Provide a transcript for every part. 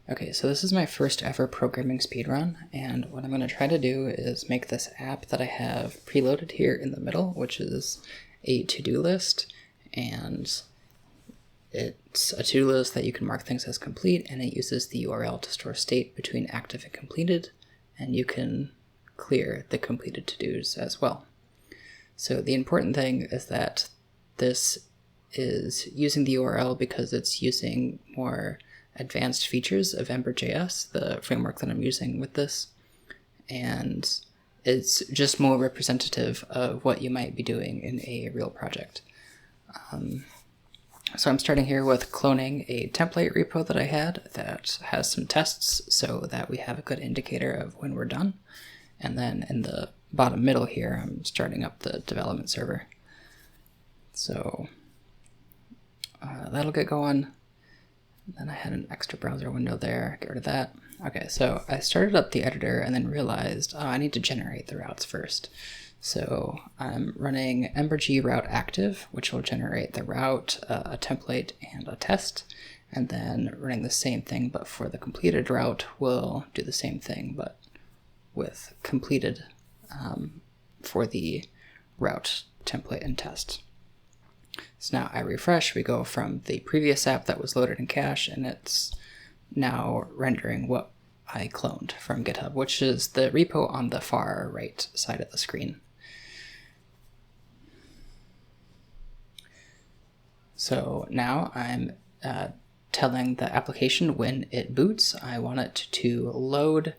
Okay, so this is my first ever programming speedrun, and what I'm going to try to do is make this app that I have preloaded here in the middle, which is a to-do list, and it's a to-do list that you can mark things as complete, and it uses the URL to store state between active and completed, and you can clear the completed to-dos as well. So the important thing is that this is using the URL because it's using more advanced features of Ember.js, the framework that I'm using with this, and it's just more representative of what you might be doing in a real project. So I'm starting here with cloning a template repo that I had that has some tests so that we have a good indicator of when we're done. And then in the bottom middle here, I'm starting up the development server. So that'll get going. Then I had an extra browser window there, get rid of that. Okay, so I started up the editor and then realized, oh, I need to generate the routes first. So I'm running ember.g route active, which will generate the route, a template, and a test. And then running the same thing, but for the completed route, we'll do the same thing, but with completed for the route, template, and test. So now I refresh, we go from the previous app that was loaded in cache, and it's now rendering what I cloned from GitHub, which is the repo on the far right side of the screen. So now I'm telling the application when it boots, I want it to load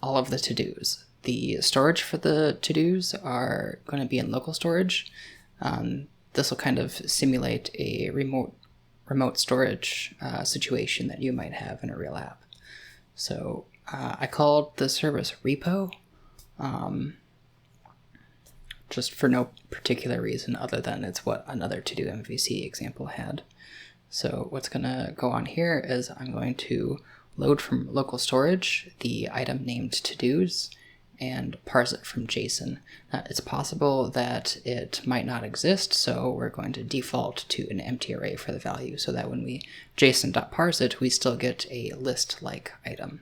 all of the to-dos. The storage for the to-dos are going to be in local storage. This will kind of simulate a remote storage situation that you might have in a real app. So I called the service repo, just for no particular reason other than it's what another TodoMVC example had. So what's going to go on here is I'm going to load from local storage the item named to-dos and parse it from JSON. Now, it's possible that it might not exist, so we're going to default to an empty array for the value so that when we json.parse it, we still get a list-like item.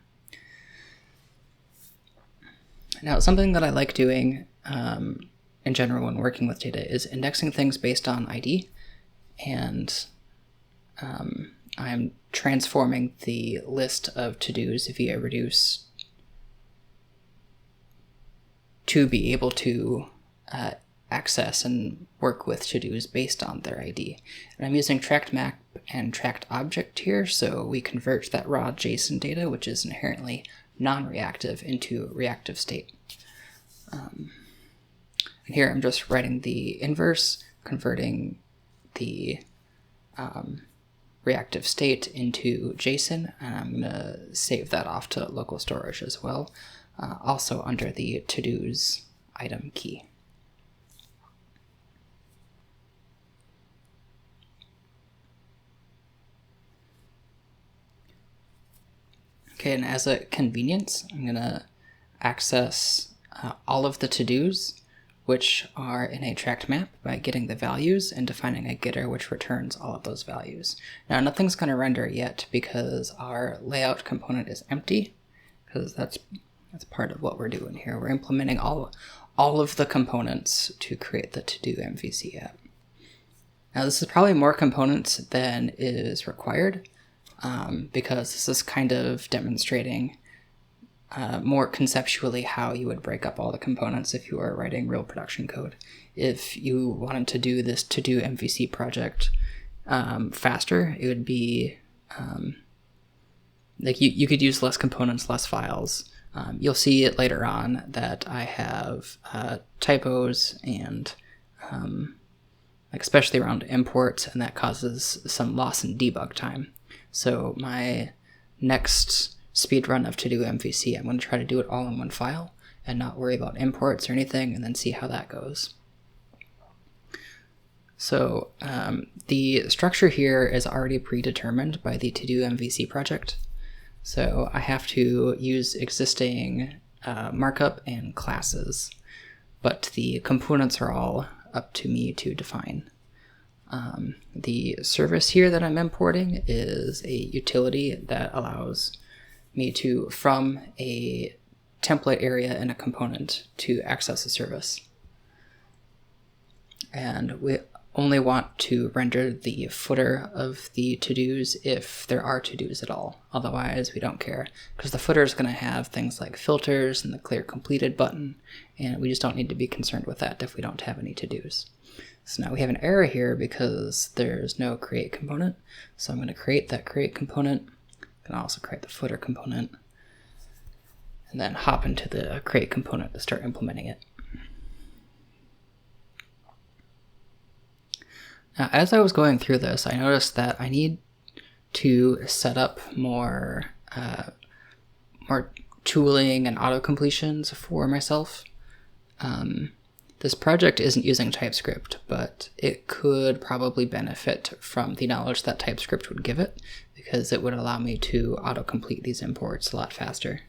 Now, something that I like doing in general when working with data is indexing things based on ID, and I'm transforming the list of to-dos via reduce to be able to access and work with to-dos based on their ID. And I'm using tracked map and tracked object here, so we convert that raw JSON data, which is inherently non-reactive, into reactive state. And here I'm just writing the inverse, converting the reactive state into JSON, and I'm going to save that off to local storage as well. Also under the to-dos item key. Okay, and as a convenience, I'm going to access all of the to-dos, which are in a tracked map, by getting the values and defining a getter which returns all of those values. Now, nothing's going to render yet because our layout component is empty, because that's part of what we're doing here. We're implementing all of the components to create the TodoMVC app. Now, this is probably more components than is required because this is kind of demonstrating more conceptually how you would break up all the components if you were writing real production code. If you wanted to do this TodoMVC project faster, it would be like you could use less components, less files. You'll see it later on that I have typos and like especially around imports, and that causes some loss in debug time. So my next speedrun of TodoMVC, I'm going to try to do it all in one file and not worry about imports or anything, and then see how that goes. So the structure here is already predetermined by the TodoMVC project. So I have to use existing markup and classes, but the components are all up to me to define. The service here that I'm importing is a utility that allows me to from a template area in a component to access a service. And we only want to render the footer of the to-dos if there are to-dos at all. Otherwise, we don't care, because the footer is going to have things like filters and the clear completed button, and we just don't need to be concerned with that if we don't have any to-dos. So now we have an error here because there's no create component. So I'm going to create that create component. I can also create the footer component, and then hop into the create component to start implementing it. Now, as I was going through this, I noticed that I need to set up more tooling and auto-completions for myself. This project isn't using TypeScript, but it could probably benefit from the knowledge that TypeScript would give it, because it would allow me to auto-complete these imports a lot faster.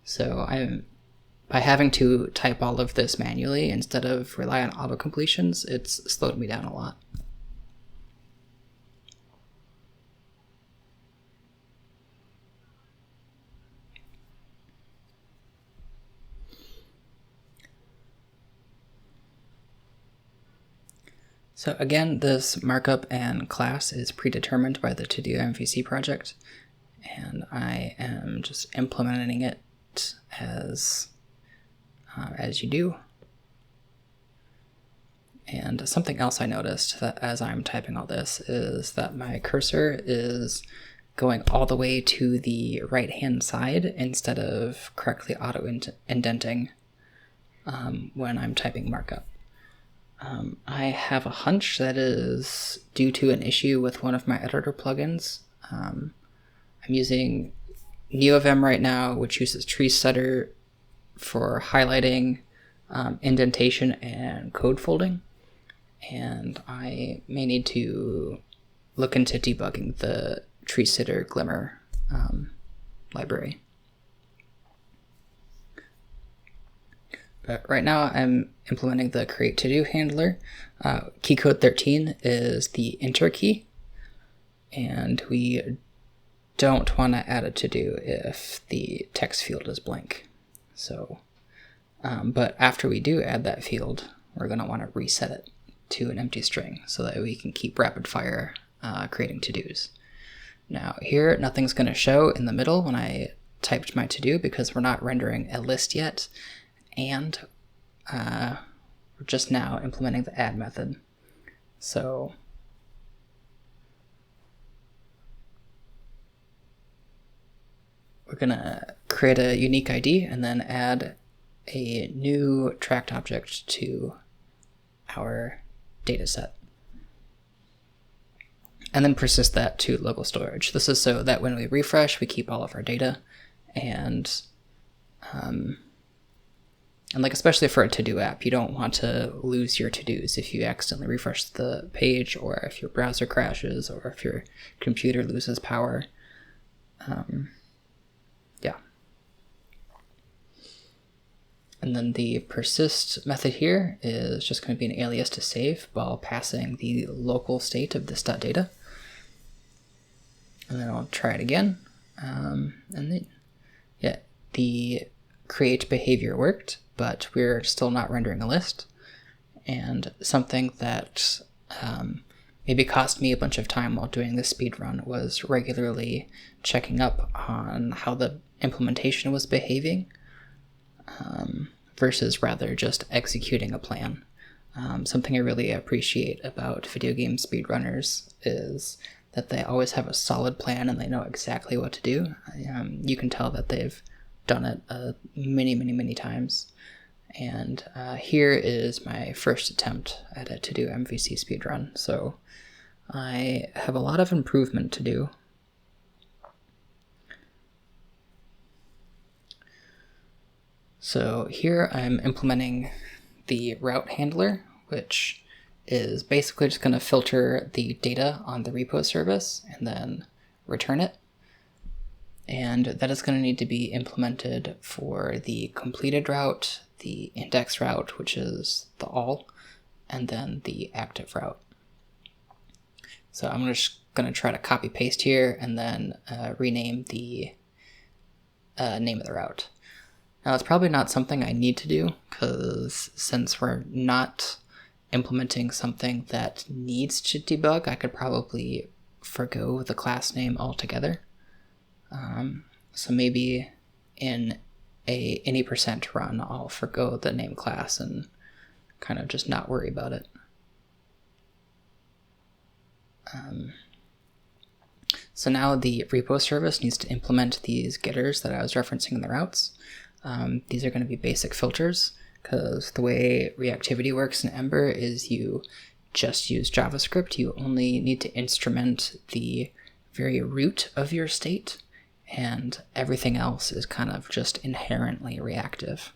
So by having to type all of this manually instead of rely on auto-completions, it's slowed me down a lot. So again, this markup and class is predetermined by the TodoMVC project, and I am just implementing it as you do. And something else I noticed that as I'm typing all this is that my cursor is going all the way to the right-hand side instead of correctly auto-indenting when I'm typing markup. I have a hunch that is due to an issue with one of my editor plugins. I'm using NeoVim right now, which uses tree setter for highlighting, indentation, and code folding. And I may need to look into debugging the tree setter glimmer library. But right now I'm implementing the create to do handler. Keycode 13 is the enter key, and we don't want to add a to do if the text field is blank. So, but after we do add that field, we're going to want to reset it to an empty string so that we can keep rapid fire creating to-dos. Now here, nothing's going to show in the middle when I typed my to-do because we're not rendering a list yet, and we're just now implementing the add method. So we're going to create a unique ID and then add a new tracked object to our data set. And then persist that to local storage. This is so that when we refresh, we keep all of our data, and like especially for a to-do app, you don't want to lose your to-dos if you accidentally refresh the page, or if your browser crashes, or if your computer loses power. Yeah. And then the persist method here is just going to be an alias to save while passing the local state of this.data. And then I'll try it again. And then, yeah, the create behavior worked, but we're still not rendering a list. And something that maybe cost me a bunch of time while doing this speed run was regularly checking up on how the implementation was behaving, versus rather just executing a plan. Something I really appreciate about video game speedrunners is that they always have a solid plan and they know exactly what to do. You can tell that they've done it many times. And here is my first attempt at a TodoMVC speedrun, so I have a lot of improvement to do. So here I'm implementing the route handler, which is basically just going to filter the data on the repo service and then return it. And that is going to need to be implemented for the completed route, the index route, which is the all, and then the active route. So I'm just going to try to copy paste here and then rename the name of the route. Now, it's probably not something I need to do, because since we're not implementing something that needs to debug, I could probably forgo the class name altogether. So maybe in any percent run, I'll forgo the name class and kind of just not worry about it. So now the repo service needs to implement these getters that I was referencing in the routes. These are going to be basic filters, because the way reactivity works in Ember is you just use JavaScript. You only need to instrument the very root of your state, and everything else is kind of just inherently reactive.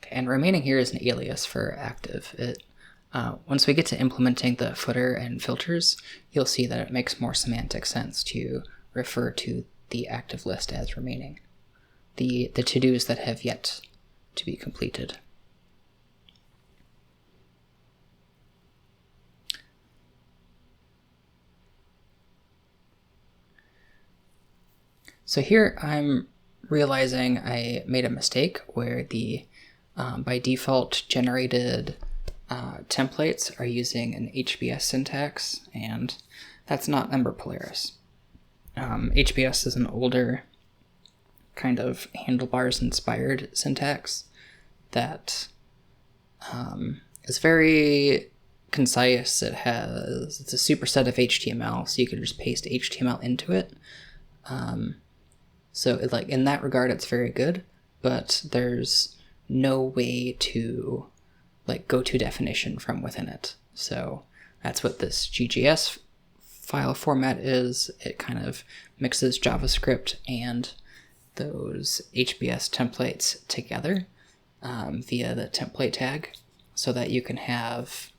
Okay, and remaining here is an alias for active. Once we get to implementing the footer and filters, you'll see that it makes more semantic sense to refer to the active list as remaining, the to-dos that have yet to be completed. So here I'm realizing I made a mistake where the by default generated templates are using an HBS syntax, and that's not Ember Polaris. HBS is an older kind of handlebars-inspired syntax that is very concise. It's a superset of HTML, so you can just paste HTML into it. So in that regard, it's very good, but there's no way to go to definition from within it. So that's what this GGS file format is. It kind of mixes JavaScript and those HBS templates together via the template tag, so that you can have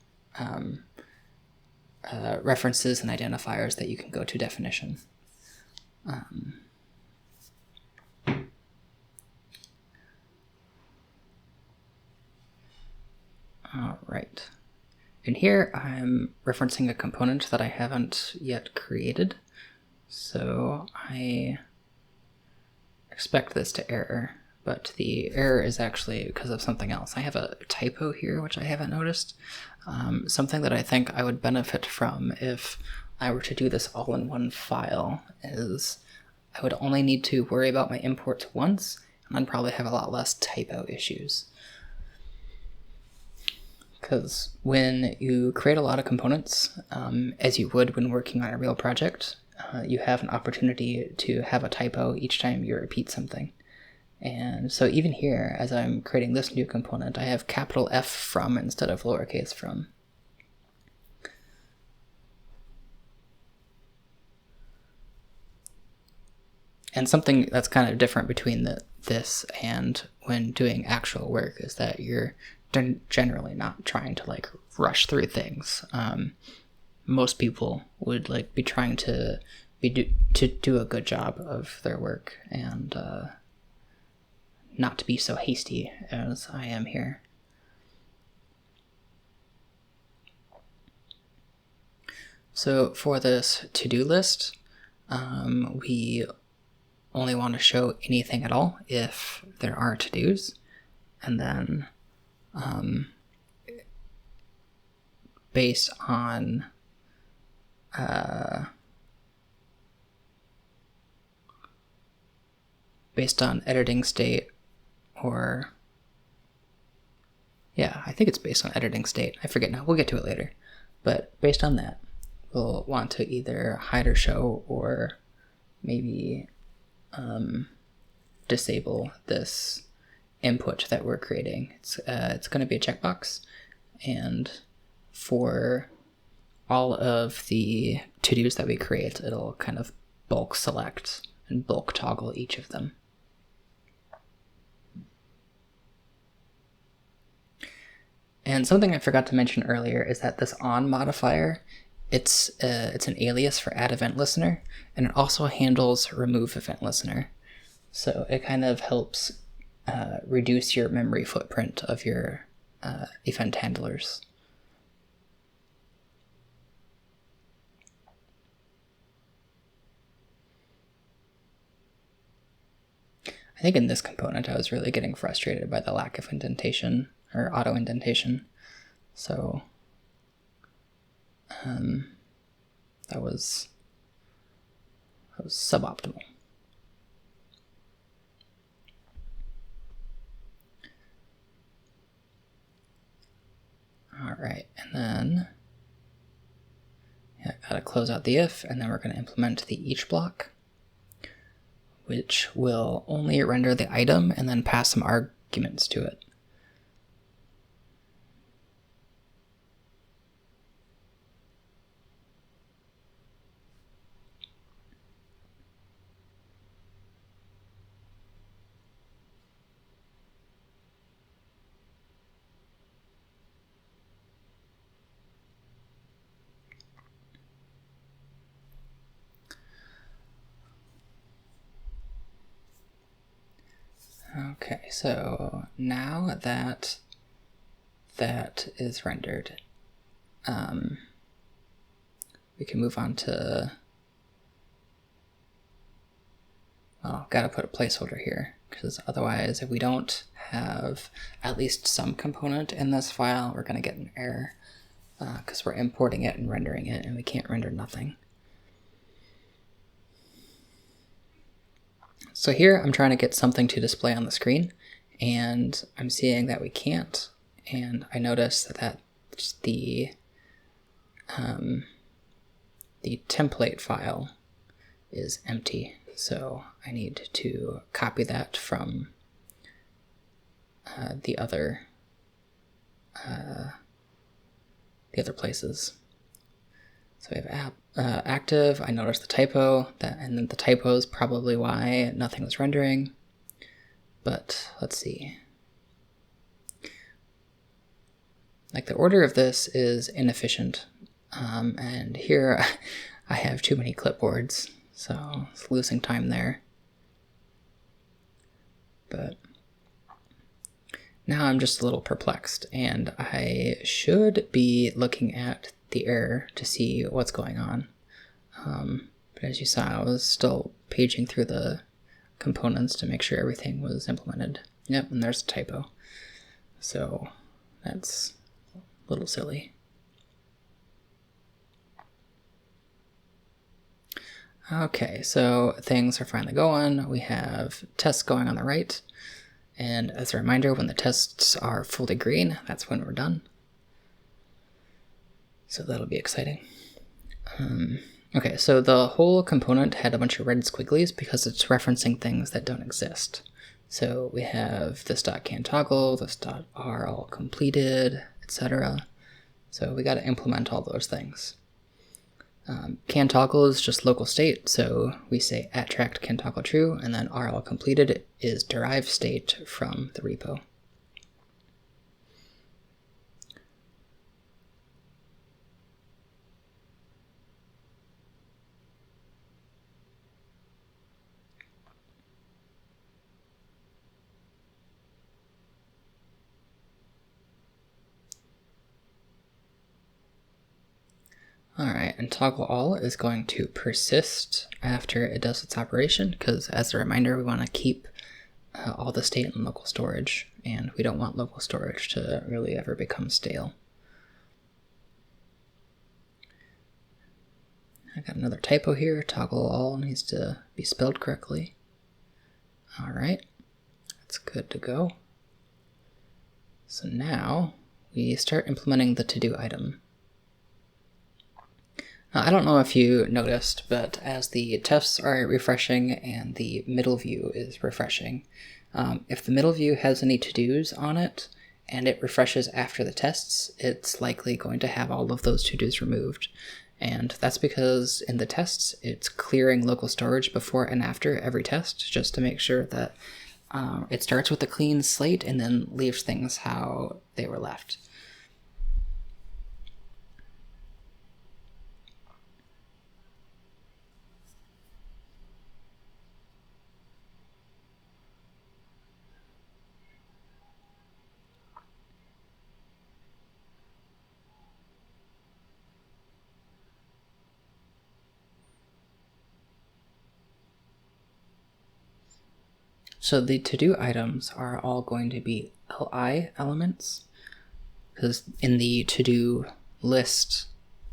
references and identifiers that you can go to definition. All right. And here I'm referencing a component that I haven't yet created, so I expect this to error, but the error is actually because of something else. I have a typo here, which I haven't noticed. Something that I think I would benefit from if I were to do this all in one file is I would only need to worry about my imports once, and I'd probably have a lot less typo issues. Because when you create a lot of components, as you would when working on a real project, you have an opportunity to have a typo each time you repeat something. And so even here, as I'm creating this new component, I have capital F from instead of lowercase from. And something that's kind of different between this and when doing actual work is that you're generally not trying to rush through things. Most people would be trying to do a good job of their work and not to be so hasty as I am here. So for this to-do list, we only want to show anything at all if there are to-dos, and then based on editing state, or I think it's based on editing state. I forget now. We'll get to it later. But based on that, we'll want to either hide or show, or maybe disable this input that we're creating. It's going to be a checkbox, and for all of the to-dos that we create, it'll kind of bulk select and bulk toggle each of them. And something I forgot to mention earlier is that this on modifier, it's an alias for add event listener, and it also handles remove event listener. So it kind of helps reduce your memory footprint of your event handlers. I think in this component I was really getting frustrated by the lack of indentation or auto indentation. So that was suboptimal. All right, and then gotta close out the if, and then we're going to implement the each block, which will only render the item and then pass some arguments to it. Okay, so now that that is rendered, we can move on to, well, gotta put a placeholder here, because otherwise if we don't have at least some component in this file, we're gonna get an error, because we're importing it and rendering it, and we can't render nothing. So here I'm trying to get something to display on the screen, and I'm seeing that we can't, and I notice that the template file is empty, so I need to copy that from the other places. So we have active. I noticed the typo, and then the typo is probably why nothing was rendering. But let's see. Like, the order of this is inefficient, and here I have too many clipboards, so it's losing time there. But now I'm just a little perplexed, and I should be looking at the error to see what's going on. But as you saw, I was still paging through the components to make sure everything was implemented. Yep, and there's a typo. So that's a little silly. Okay, so things are finally going. We have tests going on the right. And as a reminder, when the tests are fully green, that's when we're done. So that'll be exciting. Okay, so the whole component had a bunch of red squigglies because it's referencing things that don't exist. So we have this .can toggle, this .r all completed, etc. So we got to implement all those things. Can toggle is just local state, so we say @tracked can toggle true, and then r all completed is derived state from the repo. Alright, and toggle all is going to persist after it does its operation, because as a reminder, we want to keep all the state in local storage, and we don't want local storage to really ever become stale. I got another typo here. Toggle all needs to be spelled correctly. Alright, that's good to go. So now we start implementing the to-do item. I don't know if you noticed, but as the tests are refreshing and the middle view is refreshing, if the middle view has any to-dos on it and it refreshes after the tests, it's likely going to have all of those to-dos removed. And that's because in the tests, it's clearing local storage before and after every test, just to make sure that it starts with a clean slate and then leaves things how they were left. So the to-do items are all going to be li elements, because in the to-do list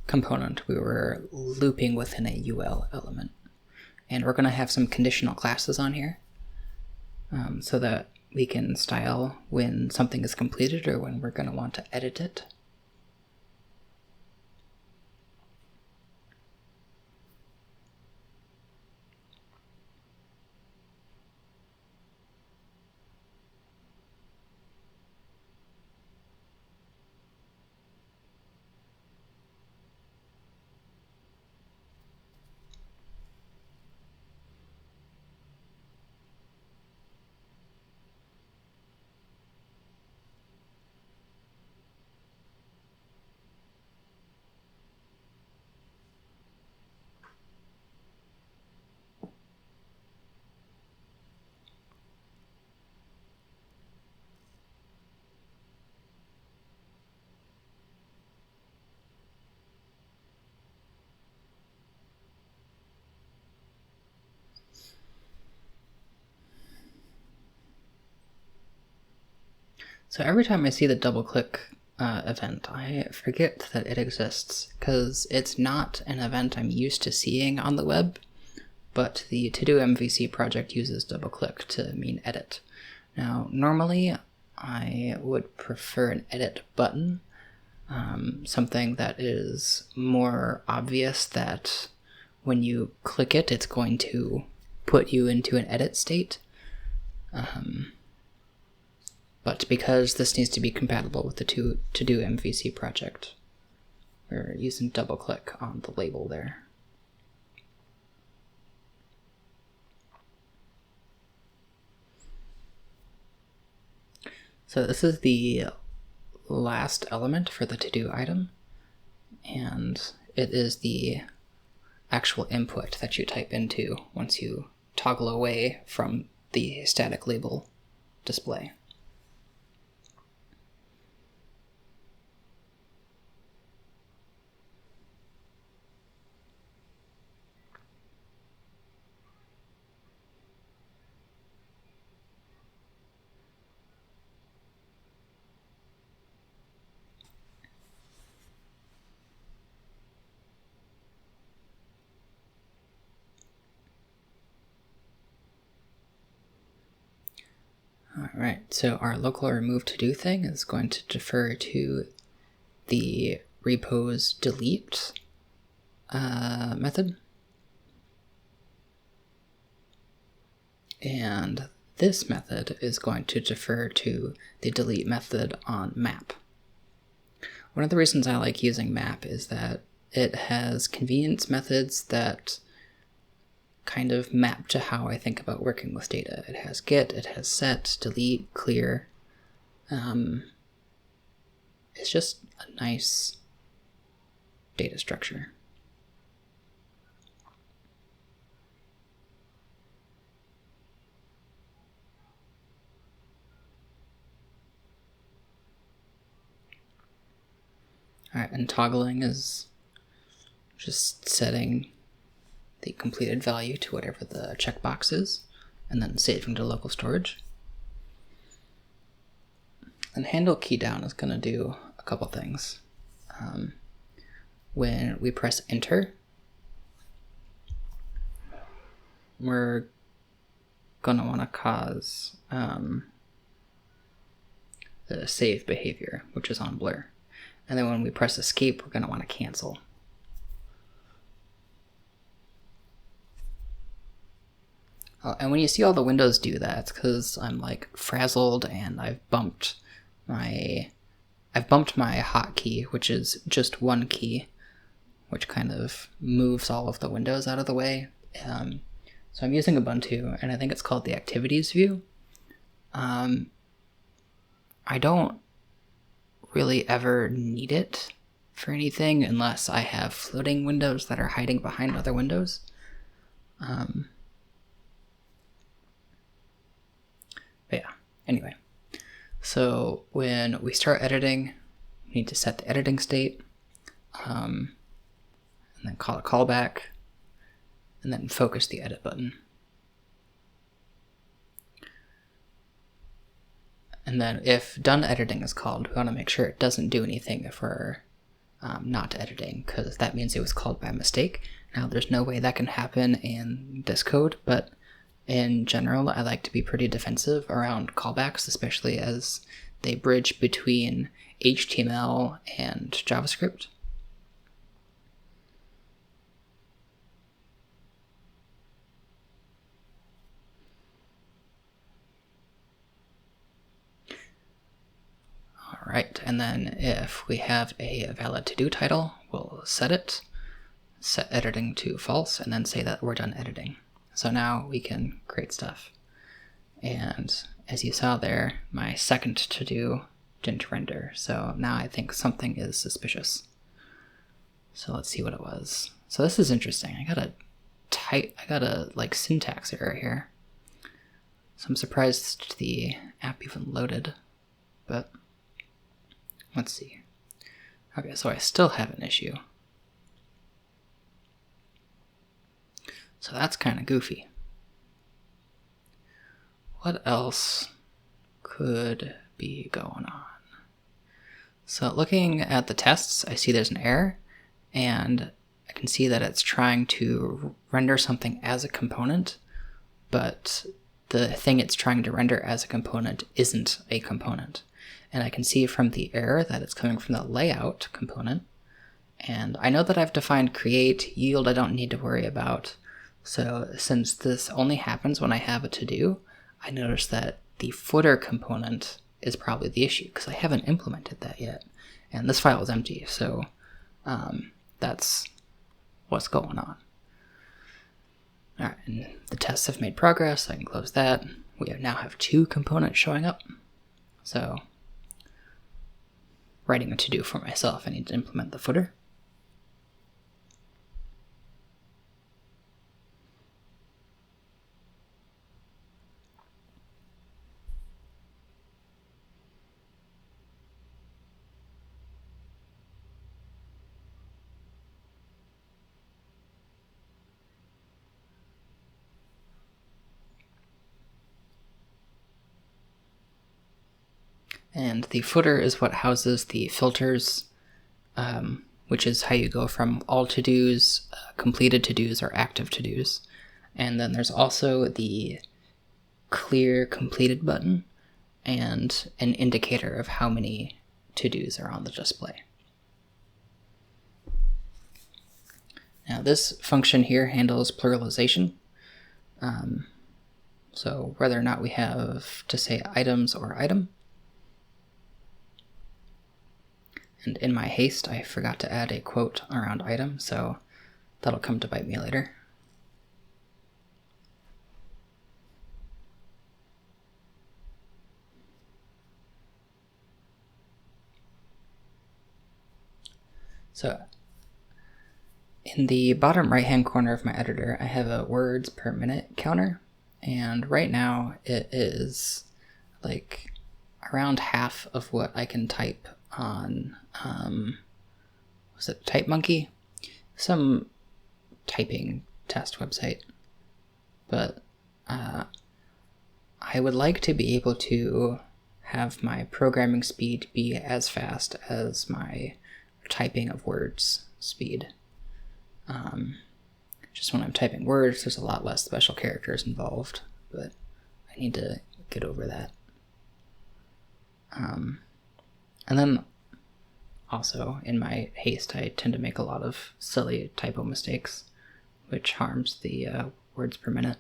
component we were looping within a ul element. And we're going to have some conditional classes on here so that we can style when something is completed or when we're going to want to edit it. So every time I see the double-click event, I forget that it exists, because it's not an event I'm used to seeing on the web, but the TodoMVC project uses double-click to mean edit. Now, normally I would prefer an edit button, something that is more obvious that when you click it, it's going to put you into an edit state. But because this needs to be compatible with the TodoMVC project, we're using double-click on the label there. So this is the last element for the to-do item, and it is the actual input that you type into once you toggle away from the static label display. Alright, so our local remove to do thing is going to defer to the repos delete method. And this method is going to defer to the delete method on map. One of the reasons I like using map is that it has convenience methods that kind of map to how I think about working with data. It has get, it has set, delete, clear. It's just a nice data structure. Alright, and toggling is just setting the completed value to whatever the checkbox is, and then saving to local storage. And handle key down is going to do a couple things. When we press enter, we're going to want to cause the save behavior, which is on blur. And then when we press escape, we're going to want to cancel. And when you see all the windows do that, it's because I'm like frazzled and I've bumped my hotkey, which is just one key, which kind of moves all of the windows out of the way. So I'm using Ubuntu, and I think it's called the Activities view. I don't really ever need it for anything unless I have floating windows that are hiding behind other windows. But yeah, anyway. So when we start editing, we need to set the editing state, and then call a callback, and then focus the edit button. And then if done editing is called, we want to make sure it doesn't do anything if we're not editing, because that means it was called by mistake. Now there's no way that can happen in this code, but in general I like to be pretty defensive around callbacks, especially as they bridge between HTML and JavaScript. Alright, and then if we have a valid to-do title, we'll set editing to false, and then say that we're done editing. So now we can create stuff. And as you saw there, my second to-do didn't render, so now I think something is suspicious. So let's see what it was. So this is interesting. I got a like syntax error here. So I'm surprised the app even loaded, but let's see. Okay, so I still have an issue. So that's kind of goofy. What else could be going on? So looking at the tests, I see there's an error, and I can see that it's trying to render something as a component, but the thing it's trying to render as a component isn't a component. And I can see from the error that it's coming from the layout component. And I know that I've defined create, yield I don't need to worry about. So since this only happens when I have a to-do, I notice that the footer component is probably the issue because I haven't implemented that yet. And this file is empty, so that's what's going on. All right, and the tests have made progress. I can close that. We now have 2 components showing up. So writing a to-do for myself, I need to implement the footer. And the footer is what houses the filters, which is how you go from all to-dos, completed to-dos, or active to-dos. And then there's also the clear completed button and an indicator of how many to-dos are on the display. Now this function here handles pluralization. So whether or not we have to say items or item. And in my haste, I forgot to add a quote around item, so that'll come to bite me later. So in the bottom right-hand corner of my editor, I have a words per minute counter, and right now it is like around half of what I can type on, was it TypeMonkey? Some typing test website. But I would like to be able to have my programming speed be as fast as my typing of words speed. Just when I'm typing words, there's a lot less special characters involved, but I need to get over that. And then also, in my haste, I tend to make a lot of silly typo mistakes, which harms the words per minute.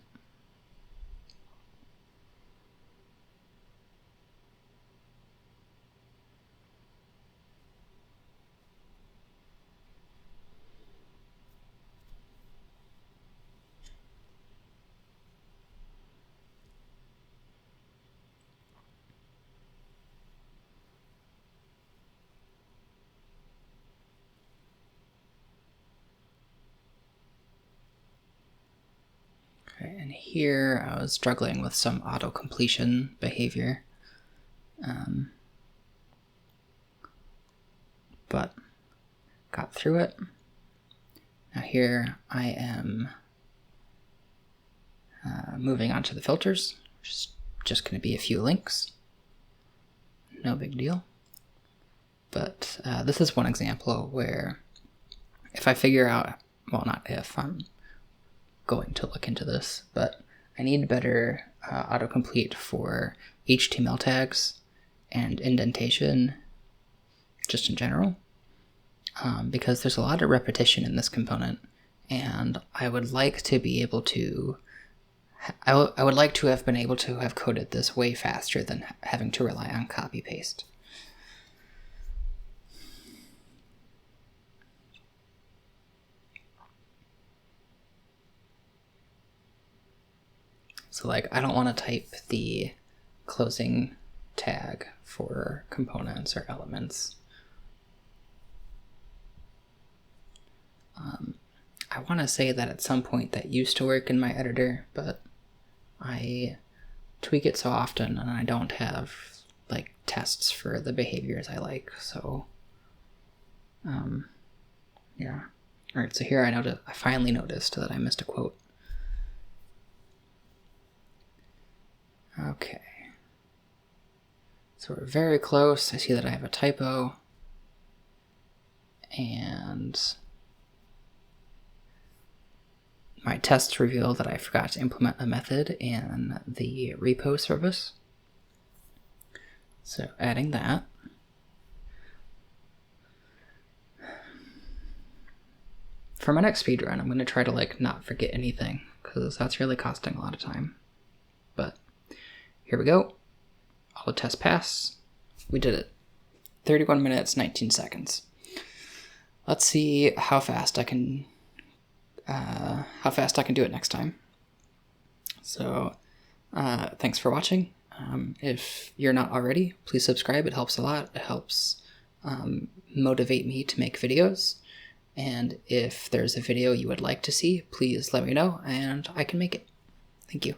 Okay, and here I was struggling with some auto-completion behavior, but got through it. Now here I am moving on to the filters, which is just going to be a few links. no big deal. But this is one example where if I figure out, well, not if, I'm going to look into this, but I need better autocomplete for HTML tags and indentation just in general, because there's a lot of repetition in this component, and I would like to be able to I would like to have been able to have coded this way faster than having to rely on copy paste. So like, I don't want to type the closing tag for components or elements. I want to say that at some point that used to work in my editor, but I tweak it so often and I don't have like tests for the behaviors I like, so yeah. Alright, so here I finally noticed that I missed a quote. Okay. So we're very close. I see that I have a typo. And my tests reveal that I forgot to implement a method in the repo service. So adding that. For my next speedrun, I'm going to try to like not forget anything, because that's really costing a lot of time. But here we go. All the tests pass. We did it. 31 minutes, 19 seconds. Let's see how fast I can do it next time. So thanks for watching. If you're not already, please subscribe. It helps a lot. It helps motivate me to make videos. And if there's a video you would like to see, please let me know and I can make it. Thank you.